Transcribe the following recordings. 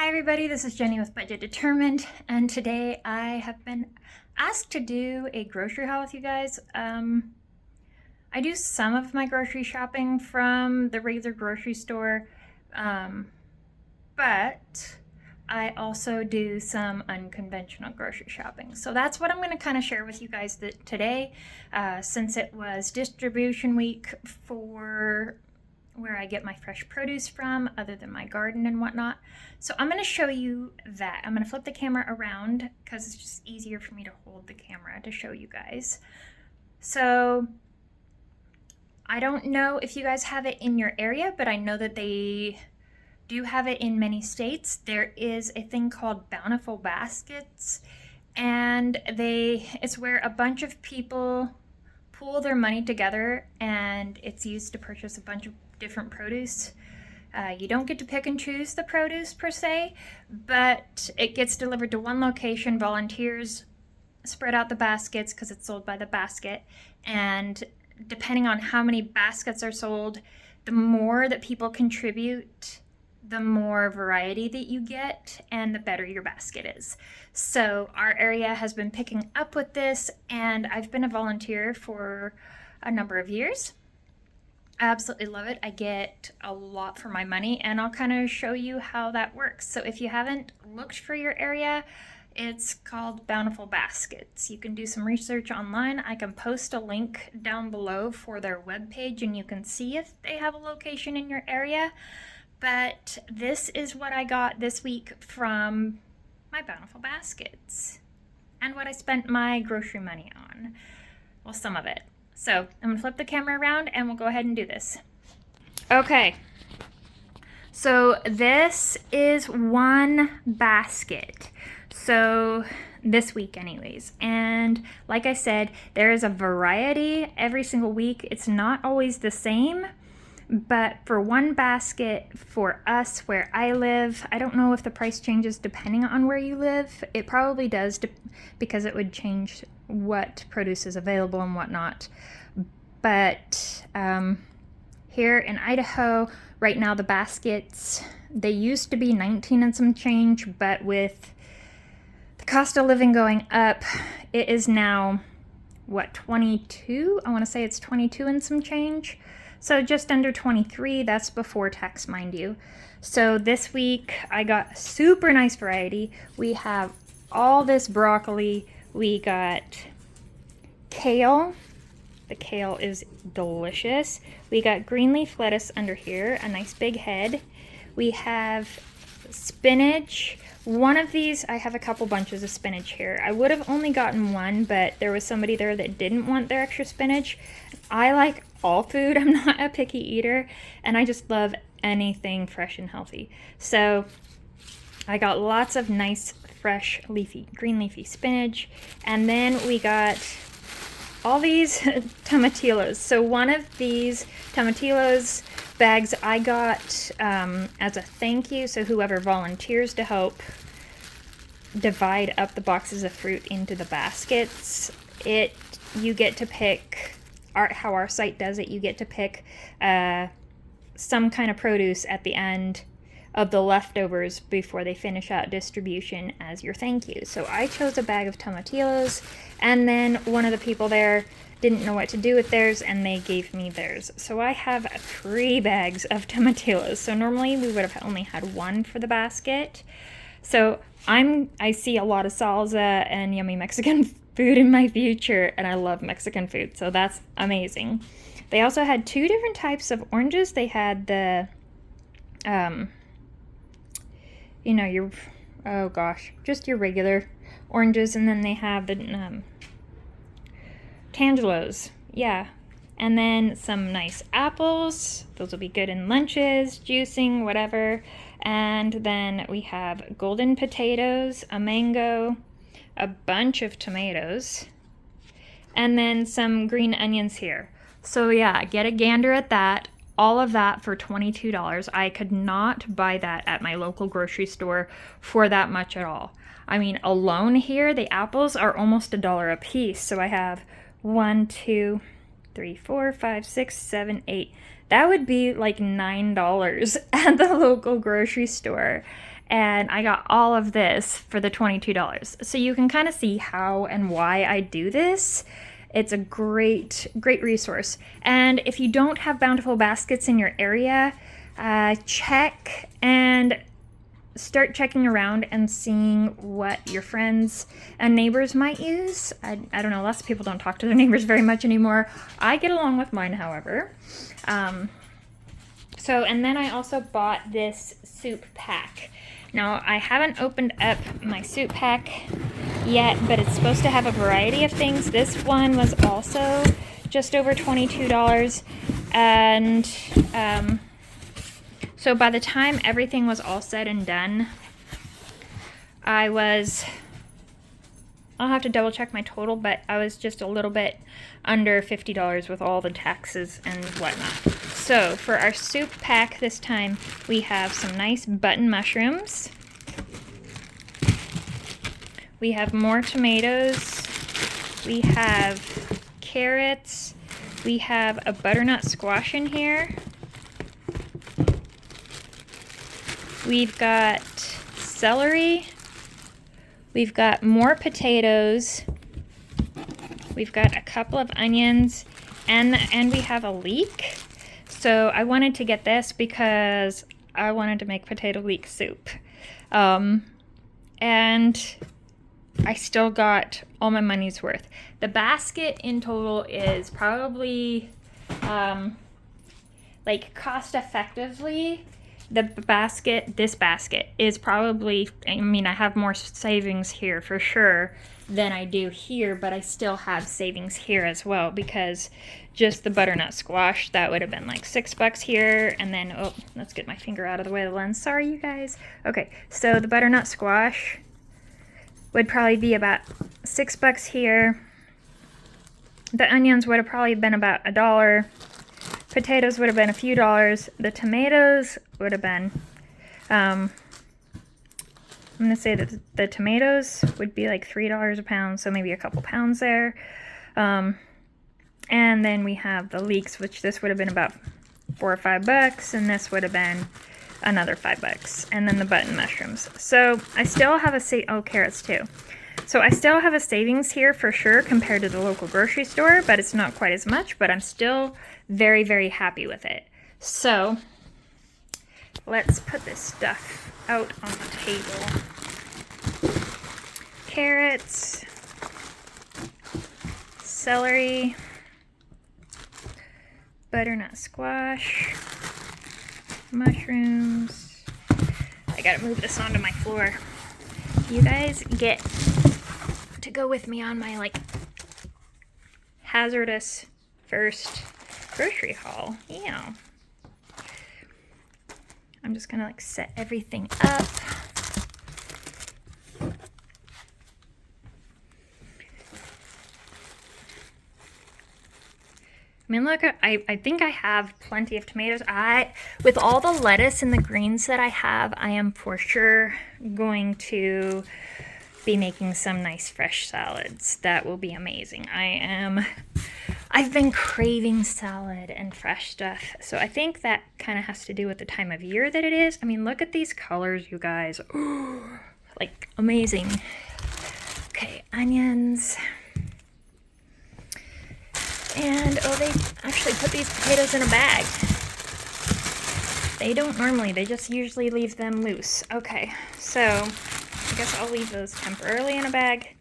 Hi everybody, this is Jenny with Budget Determined, and today I have been asked to do a grocery haul with you guys. I do some of my grocery shopping from the regular grocery store, but I also do some unconventional grocery shopping. So that's what I'm going to kind of share with you guys today, since it was distribution week for where I get my fresh produce from, other than my garden and whatnot. So I'm going to show you that. I'm going to flip the camera around because it's just easier for me to hold the camera to show you guys. So I don't know if you guys have it in your area, but I know that they do have it in many states. There is a thing called Bountiful Baskets, and it's where a bunch of people pool their money together, and it's used to purchase a bunch of different produce. You don't get to pick and choose the produce per se, but it gets delivered to one location. Volunteers spread out the baskets because it's sold by the basket, and depending on how many baskets are sold, the more that people contribute, the more variety that you get and the better your basket is. So our area has been picking up with this, and I've been a volunteer for a number of years. I absolutely love it. I get a lot for my money, and I'll kind of show you how that works. So if you haven't looked for your area, it's called Bountiful Baskets. You can do some research online. I can post a link down below for their webpage, and you can see if they have a location in your area. But this is what I got this week from my Bountiful Baskets and what I spent my grocery money on. Well, some of it. So I'm going to flip the camera around and we'll go ahead and do this. Okay. So this is one basket. So this week anyways. And like I said, there is a variety every single week. It's not always the same. But for one basket for us where I live, I don't know if the price changes depending on where you live. It probably does because it would change what produce is available and whatnot. But here in Idaho, right now the baskets, they used to be 19 and some change, but with the cost of living going up, it is now, 22? I want to say it's 22 and some change. So just under 23, that's before tax, mind you. So this week I got super nice variety. We have all this broccoli. We got kale. The kale is delicious. We got green leaf lettuce under here, a nice big head. We have spinach. One of these, I have a couple bunches of spinach here. I would have only gotten one, but there was somebody there that didn't want their extra spinach. I like all food. I'm not a picky eater, and I just love anything fresh and healthy. So I got lots of nice, fresh, green leafy spinach. And then we got all these tomatillos. So one of these tomatillos bags I got as a thank you. So whoever volunteers to help divide up the boxes of fruit into the baskets, you get to pick, how our site does it, you get to pick some kind of produce at the end of the leftovers before they finish out distribution as your thank you. So I chose a bag of tomatillos, and then one of the people there didn't know what to do with theirs, and they gave me theirs. So I have 3 bags of tomatillos. So normally we would have only had one for the basket. So I see a lot of salsa and yummy Mexican food in my future, and I love Mexican food, so that's amazing. They also had 2 different types of oranges. They had the just your regular oranges, and then they have the tangelos, yeah, and then some nice apples. Those will be good in lunches, juicing, whatever. And then we have golden potatoes, a mango, a bunch of tomatoes, and then some green onions here. So yeah, get a gander at that. All of that for $22. I could not buy that at my local grocery store for that much at all. I mean, alone here, the apples are almost $1 a piece. So I have 1, 2, 3, 4, 5, 6, 7, 8. that would be like $9 at the local grocery store. And I got all of this for the $22. So you can kind of see how and why I do this. It's a great resource. And if you don't have bountiful baskets in your area, check and start checking around and seeing what your friends and neighbors might use. I don't know, lots of people don't talk to their neighbors very much anymore. I get along with mine, however. And then I also bought this soup pack. Now, I haven't opened up my soup pack yet, but it's supposed to have a variety of things. This one was also just over $22. And so by the time everything was all said and done, I'll have to double check my total, but I was just a little bit under $50 with all the taxes and whatnot. So for our soup pack this time, we have some nice button mushrooms. We have more tomatoes. We have carrots. We have a butternut squash in here. We've got celery. We've got more potatoes. We've got a couple of onions, and we have a leek. So I wanted to get this because I wanted to make potato leek soup. And I still got all my money's worth. The basket in total is probably, cost effectively, this basket is probably, I have more savings here for sure than I do here, but I still have savings here as well, because just the butternut squash, that would have been like $6 here, and then, let's get my finger out of the way of the lens. Sorry, you guys. Okay, so the butternut squash would probably be about $6 here. The onions would have probably been about $1. Potatoes would have been a few dollars. The tomatoes would have been, I'm going to say that the tomatoes would be like $3 a pound, so maybe a couple pounds there. And then we have the leeks, which this would have been about $4 or $5, and this would have been another $5. And then the button mushrooms. So I still have carrots too. So I still have a savings here for sure compared to the local grocery store, but it's not quite as much, but I'm still very, very happy with it. So let's put this stuff out on the table. Carrots, celery, butternut squash, mushrooms. I gotta move this onto my floor. You guys get to go with me on my hazardous first grocery haul. Yeah. I'm just gonna set everything up. Look, I think I have plenty of tomatoes. With all the lettuce and the greens that I have, I am for sure going to be making some nice fresh salads. That will be amazing. I've been craving salad and fresh stuff. So I think that kind of has to do with the time of year that it is. Look at these colors, you guys. Ooh, amazing. Okay, onions. And, they actually put these potatoes in a bag. They don't normally, they just usually leave them loose. Okay, so I guess I'll leave those temporarily in a bag.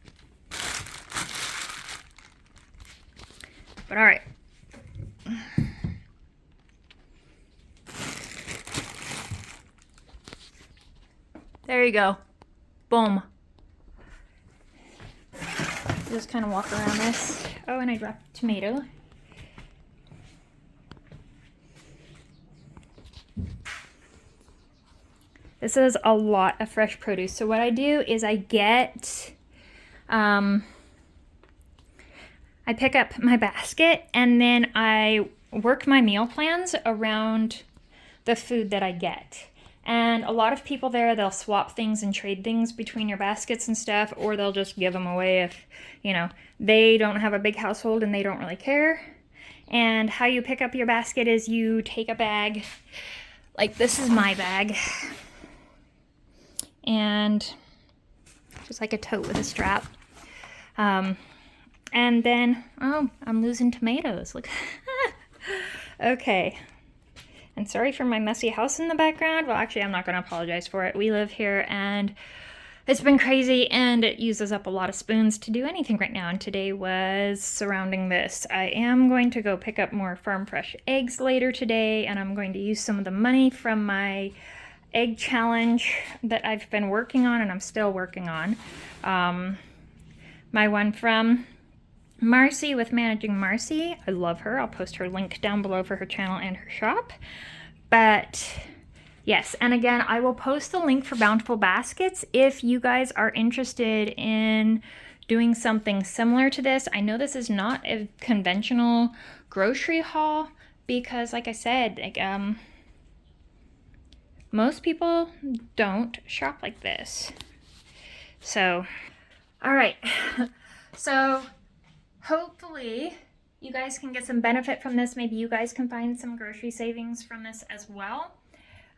But alright. There you go. Boom. Just kind of walk around this. Oh, and I dropped a tomato. This is a lot of fresh produce. So what I do is I get, I pick up my basket and then I work my meal plans around the food that I get. And a lot of people there, they'll swap things and trade things between your baskets and stuff, or they'll just give them away if, they don't have a big household and they don't really care. And how you pick up your basket is you take a bag, like this is my bag, and just like a tote with a strap. And then, oh, I'm losing tomatoes. Look. Okay. And sorry for my messy house in the background. Well, actually, I'm not going to apologize for it. We live here and it's been crazy and it uses up a lot of spoons to do anything right now. And today was surrounding this. I am going to go pick up more farm fresh eggs later today, and I'm going to use some of the money from my egg challenge that I've been working on and I'm still working on. My one from Marcy with Managing Marcy. I love her. I'll post her link down below for her channel and her shop. But yes, and again, I will post the link for Bountiful Baskets if you guys are interested in doing something similar to this. I know this is not a conventional grocery haul because, like I said, like most people don't shop like this. So, all right. So hopefully you guys can get some benefit from this. Maybe you guys can find some grocery savings from this as well.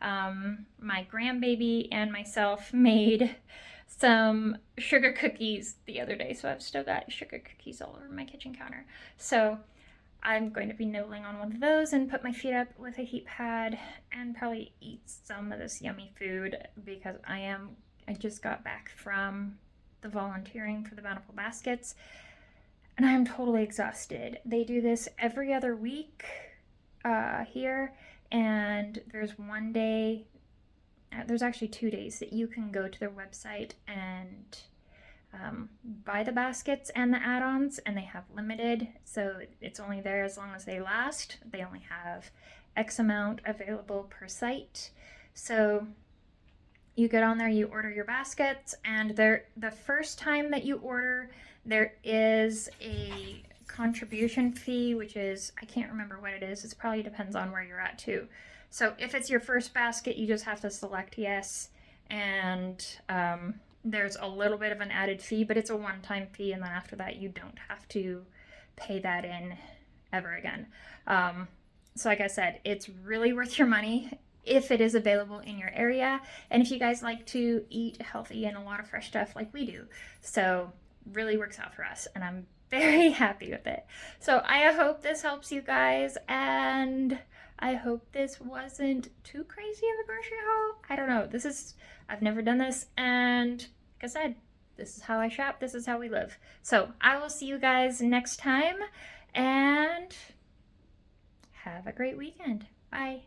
My grandbaby and myself made some sugar cookies the other day, so I've still got sugar cookies all over my kitchen counter. So I'm going to be nibbling on one of those and put my feet up with a heat pad and probably eat some of this yummy food because I just got back from the volunteering for the Bountiful Baskets and I am totally exhausted. They do this every other week here, and there's one day, there's actually 2 days that you can go to their website and buy the baskets and the add-ons, and they have limited, so it's only there as long as they last. They only have X amount available per site. So you get on there, you order your baskets, and the first time that you order, there is a contribution fee, which is, I can't remember what it is. It probably depends on where you're at too. So if it's your first basket, you just have to select yes, and there's a little bit of an added fee, but it's a one-time fee, and then after that you don't have to pay that in ever again. So like I said, it's really worth your money if it is available in your area, and if you guys like to eat healthy and a lot of fresh stuff like we do. So really works out for us, and I'm very happy with it. So I hope this helps you guys, and I hope this wasn't too crazy of a grocery haul. I don't know. I've never done this, and like I said, this is how I shop. This is how we live. So I will see you guys next time, and have a great weekend. Bye.